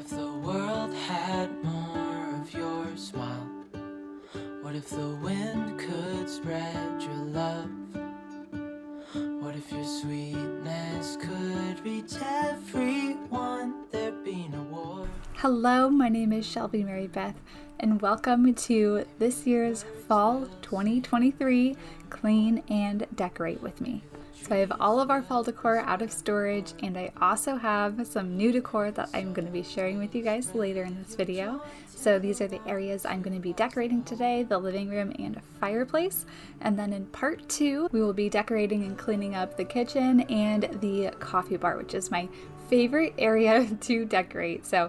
if the world had more of your smile? What if the wind could spread your love? What if your sweetness could reach everyone? There'd be no war. Hello, my name is Shelby Marybeth, and welcome to this year's Fall 2023 Clean and Decorate with me. So I have all of our fall decor out of storage, and I also have some new decor that I'm going to be sharing with you guys later in this video. So these are the areas I'm going to be decorating today, the living room and fireplace. And then in part 2, we will be decorating and cleaning up the kitchen and the coffee bar, which is my favorite area to decorate. So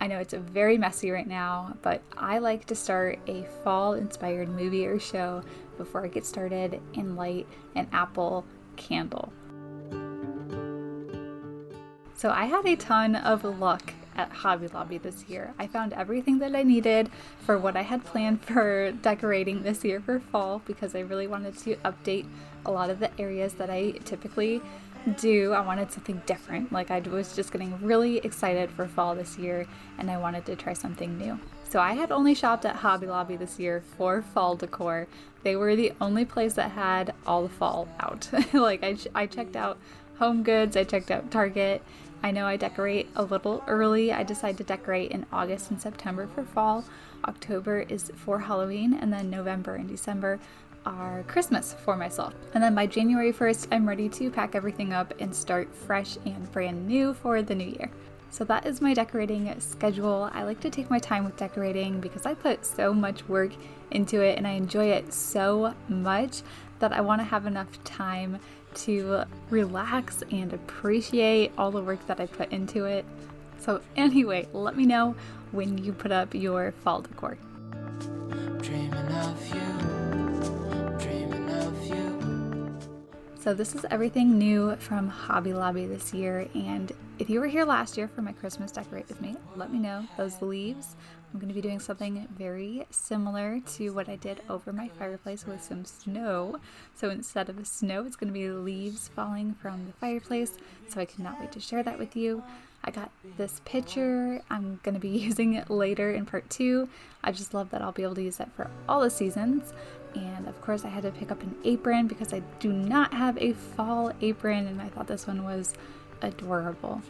I know it's very messy right now, but I like to start a fall inspired movie or show before I get started and light an apple candle. So I had a ton of luck at Hobby Lobby this year. I found everything that I needed for what I had planned for decorating this year for fall, because I really wanted to update a lot of the areas that I typically do. I wanted something different. Like, I was just getting really excited for fall this year, and I wanted to try something new. So I had only shopped at Hobby Lobby this year for fall decor. They were the only place that had all the fall out. Like, I checked out Home Goods, I checked out Target. I know I decorate a little early. I decide to decorate in August and September for fall. October is for Halloween, and then November and December are Christmas for myself. And then by January 1st, I'm ready to pack everything up and start fresh and brand new for the new year. So that is my decorating schedule. I like to take my time with decorating because I put so much work into it and I enjoy it so much that I want to have enough time to relax and appreciate all the work that I put into it. So anyway, let me know when you put up your fall decor. Dreaming of you, dreaming of you. So this is everything new from Hobby Lobby this year, and if you were here last year for my Christmas decorate with me, let me know. Those leaves, I'm going to be doing something very similar to what I did over my fireplace with some snow. So instead of snow, it's going to be leaves falling from the fireplace, so I cannot wait to share that with you. I got this picture. I'm going to be using it later in part 2. I just love that I'll be able to use that for all the seasons. And of course I had to pick up an apron because I do not have a fall apron, and I thought this one was adorable.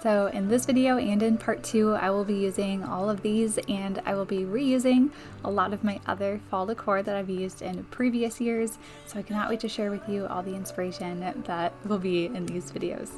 So in this video and in part 2, I will be using all of these, and I will be reusing a lot of my other fall decor that I've used in previous years. So I cannot wait to share with you all the inspiration that will be in these videos.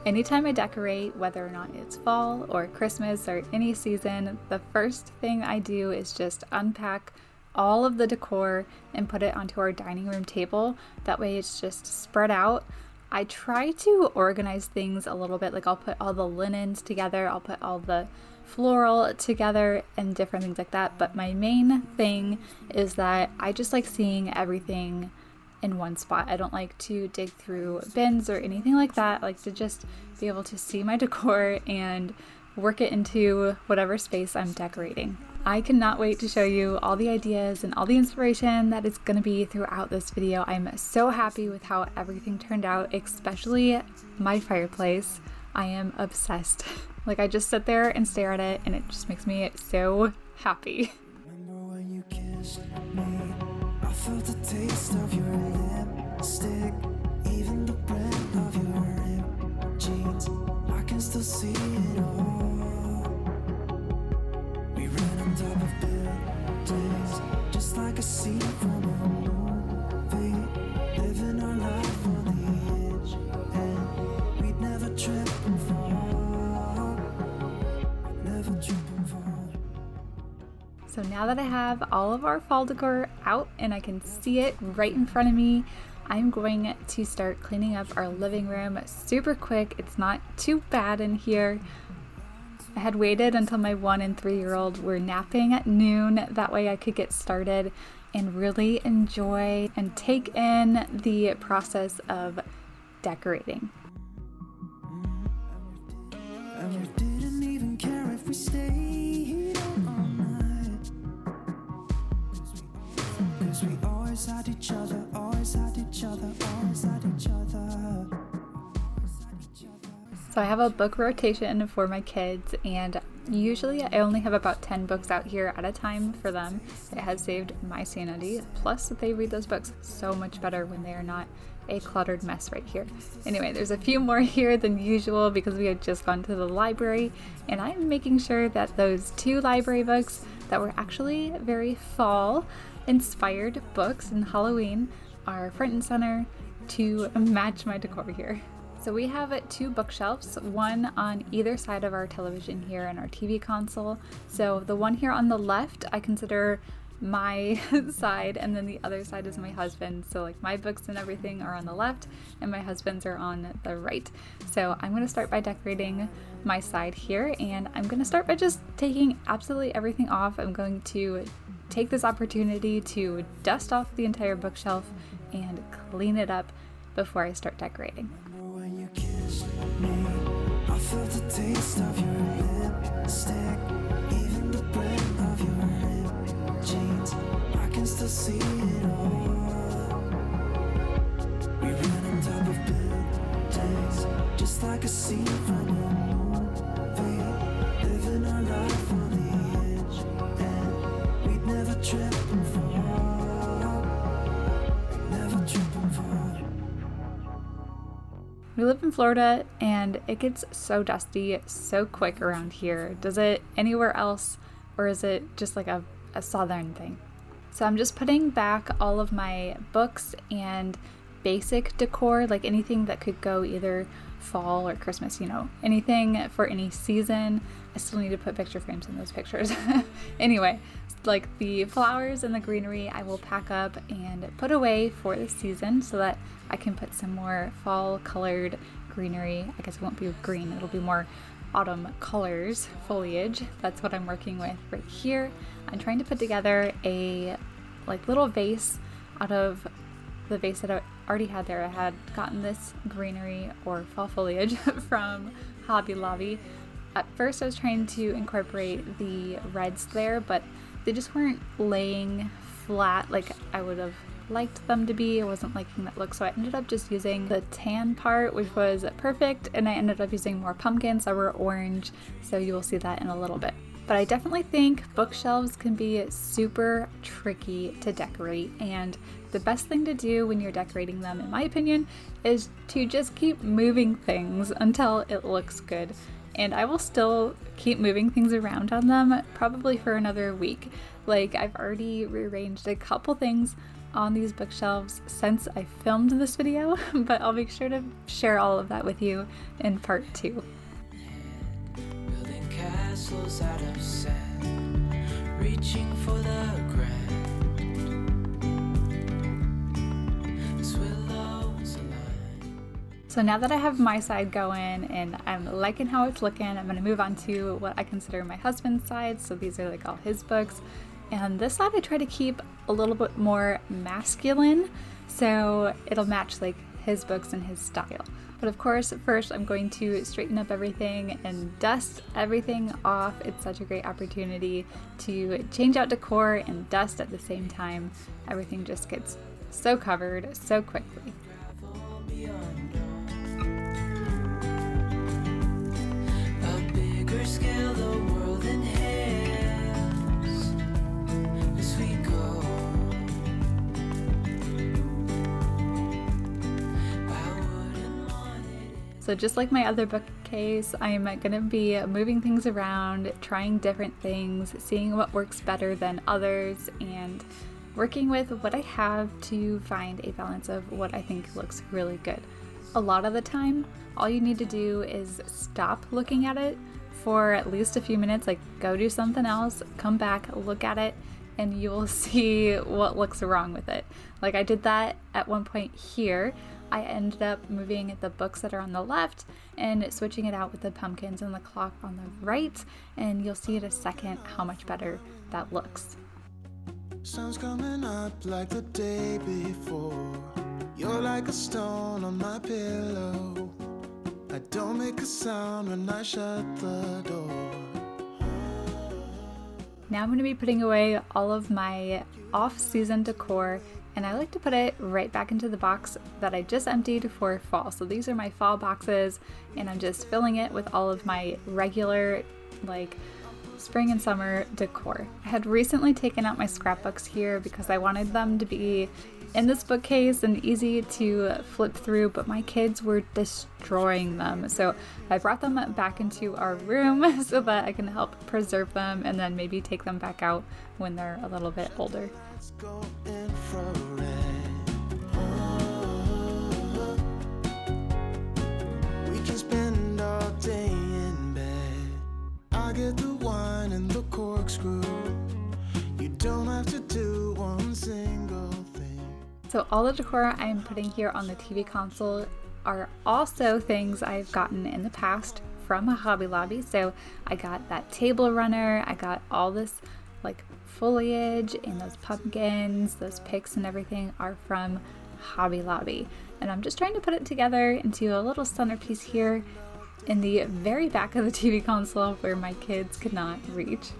Anytime I decorate, whether or not it's fall or Christmas or any season, the first thing I do is just unpack all of the decor and put it onto our dining room table. That way it's just spread out. I try to organize things a little bit, like I'll put all the linens together, I'll put all the floral together and different things like that. But my main thing is that I just like seeing everything in one spot. I don't like to dig through bins or anything like that. I like to just be able to see my decor and work it into whatever space I'm decorating. I cannot wait to show you all the ideas and all the inspiration that is going to be throughout this video. I'm so happy with how everything turned out, especially my fireplace. I am obsessed. Like, I just sit there and stare at it, and it just makes me so happy. Remember when you kissed me? I felt the taste of your lipstick, even the breath of your ripped jeans. I can still see it all. We ran on top of buildings, just like a scene from a movie, living our life on the edge, and we'd never trip and fall, never trip and fall. So now that I have all of our fall decor out and I can see it right in front of me, I'm going to start cleaning up our living room super quick. It's not too bad in here. I had waited until my 1 and 3-year-old were napping at noon. That way I could get started and really enjoy and take in the process of decorating. And we didn't even care if we stayed all night, 'cause we always had each other, always had each other. So I have a book rotation for my kids, and usually I only have about 10 books out here at a time for them. It has saved my sanity, plus that they read those books so much better when they are not a cluttered mess right here. Anyway, there's a few more here than usual because we had just gone to the library, and I'm making sure that those 2 library books that were actually very fall inspired books and Halloween are front and center to match my decor here. So we have 2 bookshelves, one on either side of our television here and our TV console. So the one here on the left I consider my side, and then the other side is my husband's. So like my books and everything are on the left and my husband's are on the right. So I'm going to start by decorating my side here, and I'm going to start by just taking absolutely everything off. I'm going to take this opportunity to dust off the entire bookshelf and clean it up before I start decorating. When you kissed me, I felt the taste of your lipstick, even the breath of your ripped jeans. I can still see it all. We ran on top of buildings, just like a scene from a movie, living our life on the edge, and we'd never trip and fall, never trip and fall. We live in Florida and it gets so dusty so quick around here. Does it anywhere else, or is it just like a southern thing? So I'm just putting back all of my books and basic decor, like anything that could go either fall or Christmas, anything for any season. I still need to put picture frames in those pictures. Anyway, like the flowers and the greenery I will pack up and put away for the season so that I can put some more fall colored greenery. I guess it won't be green, it'll be more autumn colors, foliage. That's what I'm working with right here. I'm trying to put together a little vase out of the vase that I already had there. I had gotten this greenery or fall foliage from Hobby Lobby. At first I was trying to incorporate the reds there, but they just weren't laying flat like I would have liked them to be. I wasn't liking that look, so I ended up just using the tan part, which was perfect, and I ended up using more pumpkins that were orange, so you will see that in a little bit. But I definitely think bookshelves can be super tricky to decorate, and the best thing to do when you're decorating them, in my opinion, is to just keep moving things until it looks good. And I will still keep moving things around on them probably for another week. Like, I've already rearranged a couple things on these bookshelves since I filmed this video, but I'll make sure to share all of that with you in part 2. Building castles out of sand, reaching for the grand. This willow's a line. So now that I have my side going and I'm liking how it's looking, I'm going to move on to what I consider my husband's side. So these are like all his books. And this side I try to keep a little bit more masculine, so it'll match like his books and his style. But of course, first I'm going to straighten up everything and dust everything off. It's such a great opportunity to change out decor and dust at the same time. Everything just gets so covered so quickly. A bigger scale, the world inhales as we go. I wouldn't want it. So just like my other bookcase, I'm going to be moving things around, trying different things, seeing what works better than others, and working with what I have to find a balance of what I think looks really good. A lot of the time, all you need to do is stop looking at it for at least a few minutes, like go do something else, come back, look at it, and you will see what looks wrong with it. Like I did that at one point here. I ended up moving the books that are on the left and switching it out with the pumpkins and the clock on the right, and you'll see in a second how much better that looks. Sun's coming up like the day before. You're like a stone on my pillow. I don't make a sound when I shut the door. Now I'm going to be putting away all of my off-season decor and I like to put it right back into the box that I just emptied for fall. So these are my fall boxes, and I'm just filling it with all of my regular, like, spring and summer decor. I had recently taken out my scrapbooks here because I wanted them to be in this bookcase and easy to flip through, but my kids were destroying them. So I brought them back into our room so that I can help preserve them and then maybe take them back out when they're a little bit older. Let's go infrared. We can spend all day in bed. I get the wine and the corkscrew. You don't have to do one single thing. So all the decor I'm putting here on the TV console are also things I've gotten in the past from a Hobby Lobby. So I got that table runner, I got all this like foliage, and those pumpkins, those picks and everything are from Hobby Lobby. And I'm just trying to put it together into a little centerpiece here in the very back of the TV console where my kids could not reach.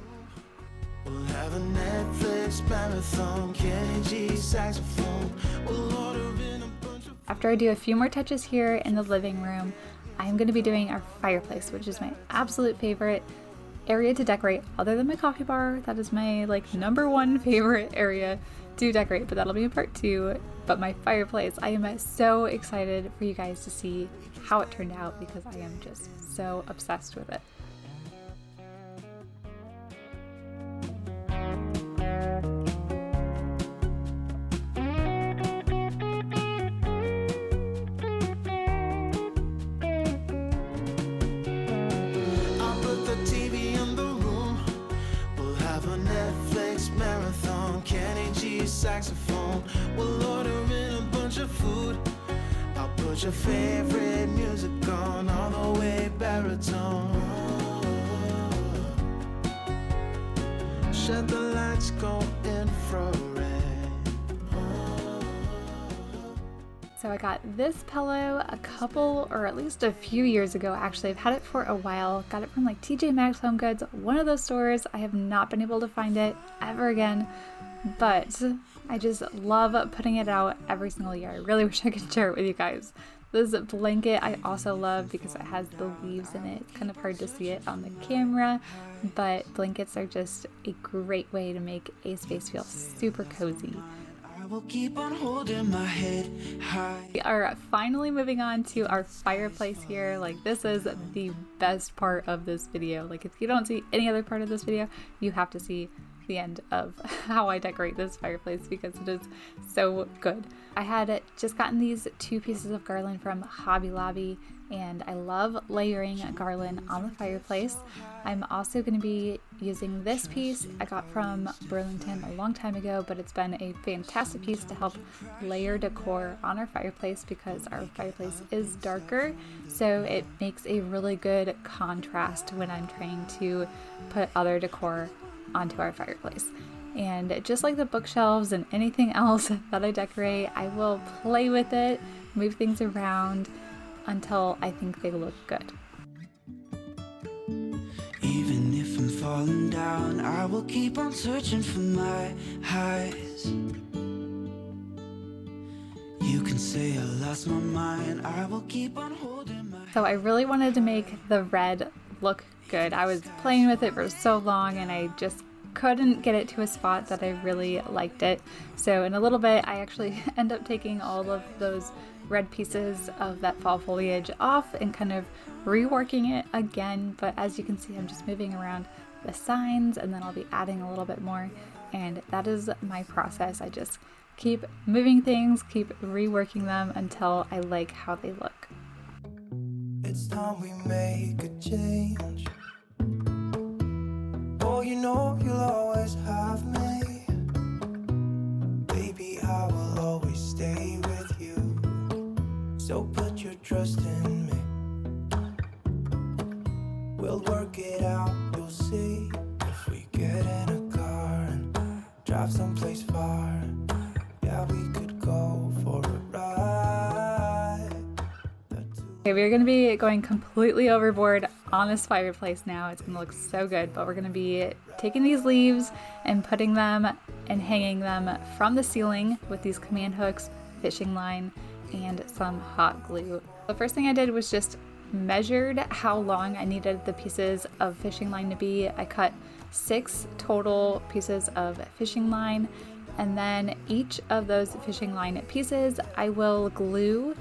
We'll have a Netflix marathon, Kenny G saxophone. We'll order in a bunch of... After I do a few more touches here in the living room, I'm going to be doing our fireplace, which is my absolute favorite area to decorate other than my coffee bar. That is my like number one favorite area to decorate, but that'll be in part 2. But my fireplace, I am so excited for you guys to see how it turned out because I am just so obsessed with it. Saxophone. We'll order in a bunch of food. I'll put your favorite music on all the way baritone. Shut the lights, go infrared. So I got this pillow a couple, or at least a few years ago actually. I've had it for a while. Got it from like TJ Maxx, Home Goods, one of those stores. I have not been able to find it ever again, but I just love putting it out every single year. I really wish I could share it with you guys. This blanket I also love because it has the leaves in it. It's kind of hard to see it on the camera, but blankets are just a great way to make a space feel super cozy. I will keep on holding my head high. We are finally moving on to our fireplace here. Like, this is the best part of this video. Like, if you don't see any other part of this video, you have to see the end of how I decorate this fireplace because it is so good. I had just gotten these 2 pieces of garland from Hobby Lobby, and I love layering garland on the fireplace. I'm also going to be using this piece I got from Burlington a long time ago, but it's been a fantastic piece to help layer decor on our fireplace because our fireplace is darker, so it makes a really good contrast when I'm trying to put other decor onto our fireplace. And just like the bookshelves and anything else that I decorate, I will play with it, move things around until I think they look good. Even if I'm falling down, I will keep on searching for my highs. You can say I lost my mind, I will keep on holding my... So I really wanted to make the red look good. I was playing with it for so long and I just couldn't get it to a spot that I really liked it. So in a little bit I actually end up taking all of those red pieces of that fall foliage off and kind of reworking it again. But as you can see, I'm just moving around the signs and then I'll be adding a little bit more, and that is my process. I just keep moving things, keep reworking them until I like how they look. It's time we make a change. Oh, you know you'll always have me. Baby, I will always stay with you. So put your trust in me. We'll work it out, you'll see. If we get in a car and drive someplace far, yeah, we could go for a ride. Okay, we're going to be going completely overboard on this fireplace now. It's gonna look so good, but we're gonna be taking these leaves and putting them and hanging them from the ceiling with these command hooks, fishing line, and some hot glue. The first thing I did was just measured how long I needed the pieces of fishing line to be. I cut 6 total pieces of fishing line, and then each of those fishing line pieces I will glue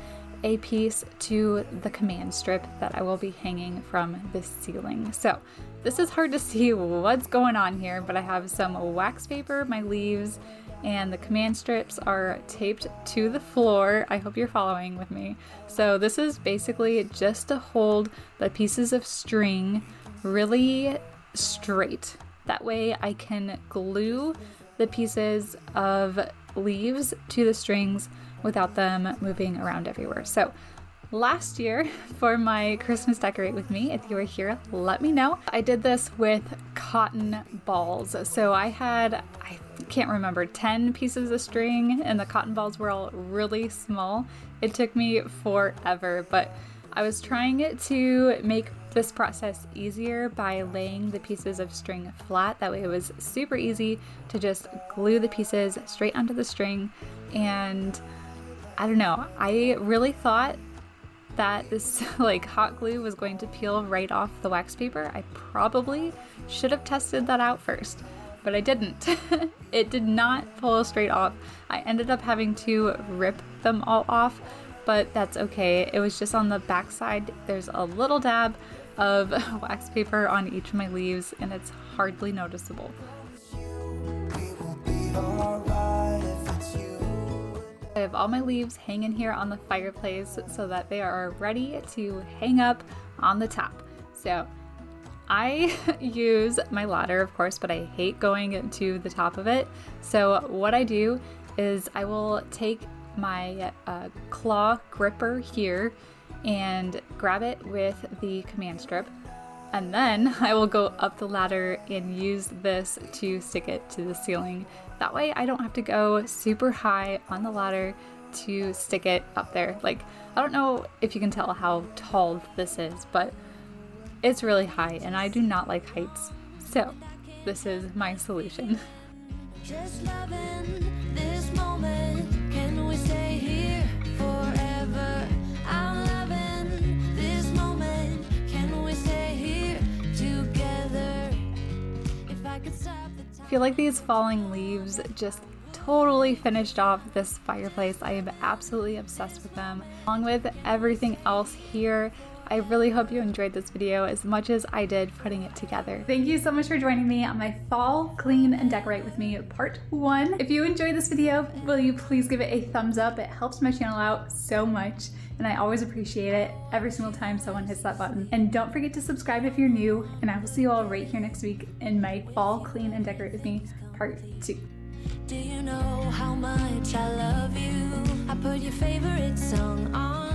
a piece to the command strip that I will be hanging from the ceiling. So this is hard to see what's going on here, but I have some wax paper, my leaves, and the command strips are taped to the floor. I hope you're following with me. So this is basically just to hold the pieces of string really straight. That way I can glue the pieces of leaves to the strings without them moving around everywhere. So last year for my Christmas Decorate With Me, if you were here, let me know. I did this with cotton balls. So I can't remember, 10 pieces of string, and the cotton balls were all really small. It took me forever, but I was trying to make this process easier by laying the pieces of string flat. That way it was super easy to just glue the pieces straight onto the string. And I don't know, I really thought that this like hot glue was going to peel right off the wax paper. I probably should have tested that out first, but I didn't. It did not pull straight off. I ended up having to rip them all off, but that's okay. It was just on the back side. There's a little dab of wax paper on each of my leaves, and it's hardly noticeable. I have all my leaves hanging here on the fireplace so that they are ready to hang up on the top. So I use my ladder, of course, but I hate going to the top of it. So what I do is I will take my claw gripper here and grab it with the command strip, and then I will go up the ladder and use this to stick it to the ceiling. That way I don't have to go super high on the ladder to stick it up there. Like, I don't know if you can tell how tall this is, but it's really high and I do not like heights. So this is my solution. Just loving this moment. Can we stay here forever? I'm loving this moment. Can we stay here together? If I could stop the time. I feel like these falling leaves just totally finished off this fireplace. I am absolutely obsessed with them, along with everything else here. I really hope you enjoyed this video as much as I did putting it together. Thank you so much for joining me on my Fall Clean and Decorate With Me Part 1. If you enjoyed this video, will you please give it a thumbs up? It helps my channel out so much, and I always appreciate it every single time someone hits that button. And don't forget to subscribe if you're new, and I will see you all right here next week in my Fall Clean and Decorate With Me Part 2. Do you know how much I love you? I put your favorite song on.